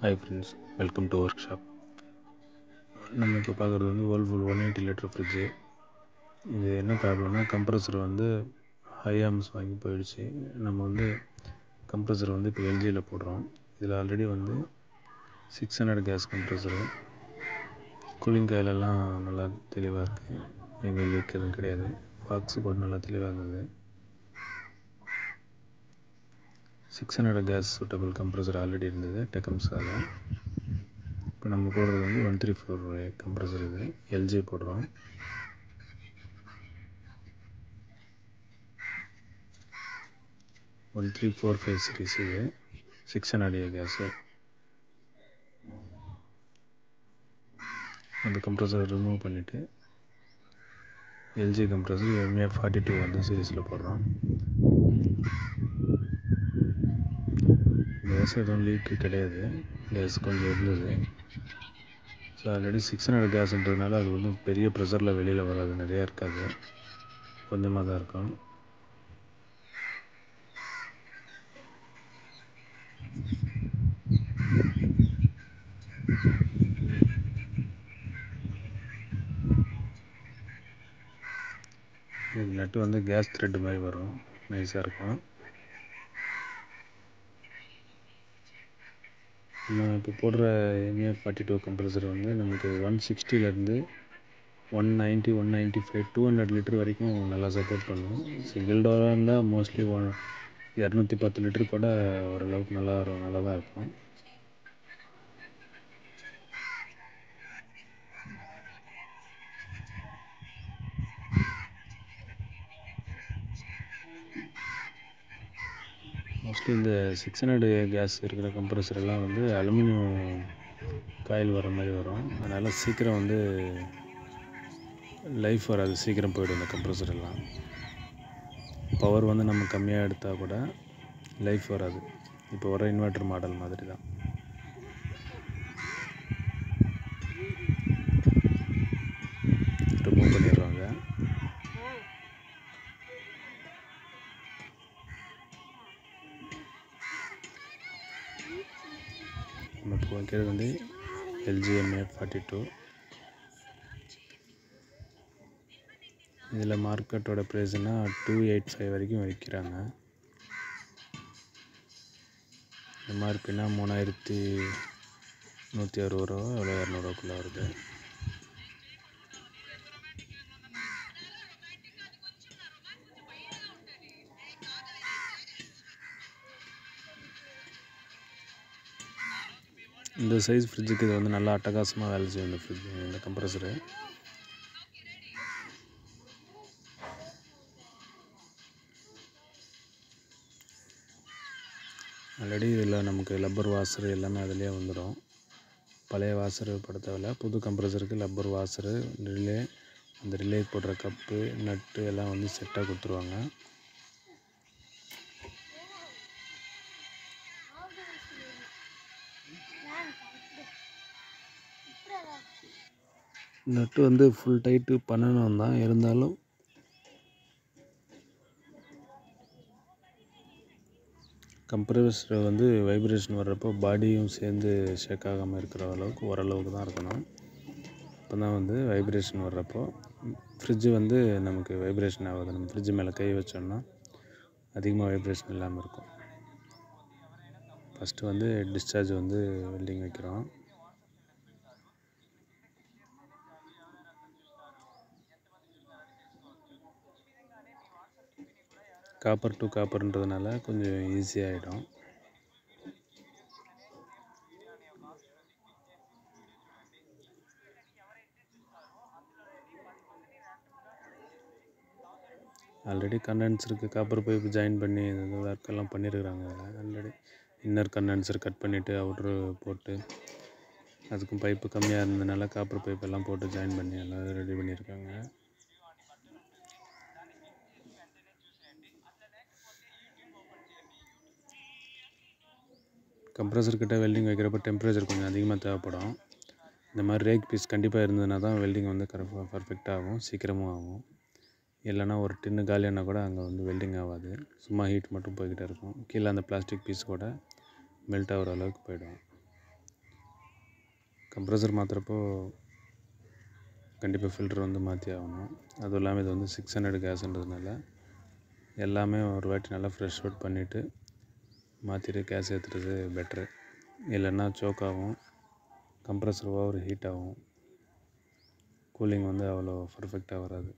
Hi friends, welcome to work shop. நம்ம இப்போ பார்க்குறது வந்து வேர்ல்பூல் 180 லிட்டர் ஃப்ரிட்ஜு. இது என்ன ப்ராப்ளம்னா, கம்ப்ரஸர் வந்து ஹை ஆர்ம்ஸ் வாங்கி போயிடுச்சு. நம்ம வந்து கம்ப்ரஸர் வந்து இப்போ எல்ஜியில் போடுறோம். இதில் ஆல்ரெடி வந்து 600 கேஸ் கம்ப்ரஸரு. கூலிங் காயிலெல்லாம் நல்லா தெளிவாக இருக்குது, எங்கள் லீக் எதுவும் கிடையாது. பாக்ஸு கூட நல்லா தெளிவாக இருந்தது. 600 கேஸ் சூட்டபிள் கம்ப்ரஸர் ஆல்ரெடி இருந்தது டெக்கம்ஸால். இப்போ நம்ம போடுறது வந்து 134 கம்ப்ரஸர். இது எல்ஜி போடுறோம். One 1345 series. இது 600 கேஸு. அந்த கம்ப்ரஸர் ரிமூவ் பண்ணிவிட்டு எல்ஜி கம்ப்ரஸர் MA42 வந்து சீரீஸில் போடுறோம். கேஸ் எதுவும் லீக்கு கிடையாது, கேஸ் கொஞ்சம் இருந்தது. ஸோ ஆல்ரெடி 600 கேஸுன்றதுனால அது வந்து பெரிய ப்ரெஷரில் வெளியில் வராது, நிறையா இருக்காது, கொஞ்சமாக தான் இருக்கும். இது நட்டு வந்து கேஸ் த்ரெட் மாதிரி வரும், நைஸாக இருக்கும். நம்ம இப்போ போடுற MA42 கம்ப்ரஸர் வந்து நமக்கு 160லேருந்து 190, 195, 200 லிட்டர் வரைக்கும் நல்லா சப்போர்ட் பண்ணும். சிங்கிள் டோராக இருந்தால் மோஸ்ட்லி 210 லிட்டர் கூட ஓரளவுக்கு நல்லா தான் இருக்கும். மோஸ்ட்லி இந்த 600 கேஸ் இருக்கிற கம்ப்ரஸர் எல்லாம் வந்து அலுமினியம் காயில் வர மாதிரி வரும். அதனால் சீக்கிரம் வந்து லைஃப் வராது, சீக்கிரம் போய்டும் இந்த கம்ப்ரஸர் எல்லாம். பவர் வந்து நம்ம கம்மியாக எடுத்தால் கூட லைஃப் வராது. இப்போ வர இன்வெர்ட்டர் மாடல் மாதிரி தான். ரிமூவ் பண்ணிடுவாங்க. நம்ம இப்போ வைக்கிறது வந்து எல்ஜி MA42. இதில் மார்க்கெட்டோட ப்ரைஸ்னால் 285 வரைக்கும் விற்கிறாங்க. எம்ஆர்பினா 3160 ரூபா, எவ்வளோ 200 வருது. இந்த சைஸ் ஃப்ரிட்ஜுக்கு இது வந்து நல்லா அட்டகாசமாக வேலை செய்யும் இந்த ஃப்ரிட்ஜ், இந்த கம்ப்ரஸரு. ஆல்ரெடி இதில் நமக்கு லப்பர் வாஷரு எல்லாமே அதிலே வந்துடும். பழைய வாஷரு போட தேவையில்ல. புது கம்ப்ரஸருக்கு லப்பர் வாஷரு, ரிலே, அந்த ரிலே போடுற கப்பு, நட்டு எல்லாம் வந்து செட்டாக கொடுத்துருவாங்க. நட்டு வந்து ஃபுல் டைட்டு பண்ணணும் தான், இருந்தாலும் கம்ப்ரஸர் வந்து வைப்ரேஷன் வர்றப்போ பாடியும் சேர்ந்து ஷேக் ஆகாமல் இருக்கிற அளவுக்கு ஓரளவுக்கு தான் இருக்கணும். அப்போ தான் வந்து வைப்ரேஷன் வர்றப்போ ஃப்ரிட்ஜு வந்து நமக்கு வைப்ரேஷன் ஆகாது. நம்ம ஃப்ரிட்ஜு மேலே கை வச்சோம்னா அதிகமாக வைப்ரேஷன் இல்லாமல் இருக்கும். ஃபஸ்ட்டு வந்து டிஸ்சார்ஜ் வந்து வெல்டிங் வைக்கிறோம். காப்பர் டு காப்பர்ன்றதுனால கொஞ்சம் ஈஸியாகிடும். ஆல்ரெடி கண்டென்சருக்கு காப்பர் பைப்பு ஜாயின் பண்ணி ஒர்க்கெல்லாம் பண்ணியிருக்கிறாங்க. அதில் ஆல்ரெடி இன்னர் கண்டென்சர் கட் பண்ணிவிட்டு அவுட்ரு போட்டு, அதுக்கும் பைப்பு கம்மியாக இருந்ததுனால காப்பர் பைப் எல்லாம் போட்டு ஜாயின் பண்ணி எல்லாம் ரெடி பண்ணியிருக்காங்க. கம்ப்ரஸர்கிட்ட வெல்டிங் வைக்கிறப்ப டெம்பரேச்சர் கொஞ்சம் அதிகமாக தேவைப்படும். இந்த மாதிரி ரேக் பீஸ் கண்டிப்பாக இருந்ததுன்னா தான் வெல்டிங் வந்து பர்ஃபெக்டாக ஆகும், சீக்கிரமும் ஆகும். இல்லைனா ஒரு டின்னு காலியானா கூட அங்கே வந்து வெல்டிங் ஆகாது, சும்மா ஹீட் மட்டும் போய்கிட்டே இருக்கும். கீழே அந்த பிளாஸ்டிக் பீஸ் கூட மெல்ட் ஆகிற அளவுக்கு போய்டும். கம்ப்ரஸர் மாற்றுறப்போ கண்டிப்பாக ஃபில்ட்ரு வந்து மாற்றி ஆகணும். அதுவும் இல்லாமல் இது வந்து 600 கேஸுன்றதுனால எல்லாமே ஒரு வாட்டி நல்லா ஃப்ரெஷ் அவுட் பண்ணிவிட்டு மாற்றிட்டு கேஸ் ஏற்றுறது பெட்ரு. இல்லைன்னா சோக் ஆகும், கம்ப்ரஸர் ஓவர் ஹீட் ஆகும், கூலிங் வந்து அவ்வளோ பர்ஃபெக்டாக வராது.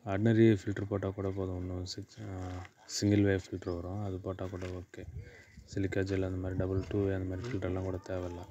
ஆர்டினரி ஃபில்ட்ரு போட்டால் கூட போதும். ஒன்றும் சிங்கிள் வே ஃபில்ட்ரு வரும், அது போட்டால் கூட ஓகே. சிலிக்கா ஜெல் அந்த மாதிரி டபுள் 2 வே அந்த மாதிரி ஃபில்டர்லாம் கூட தேவையில்லை.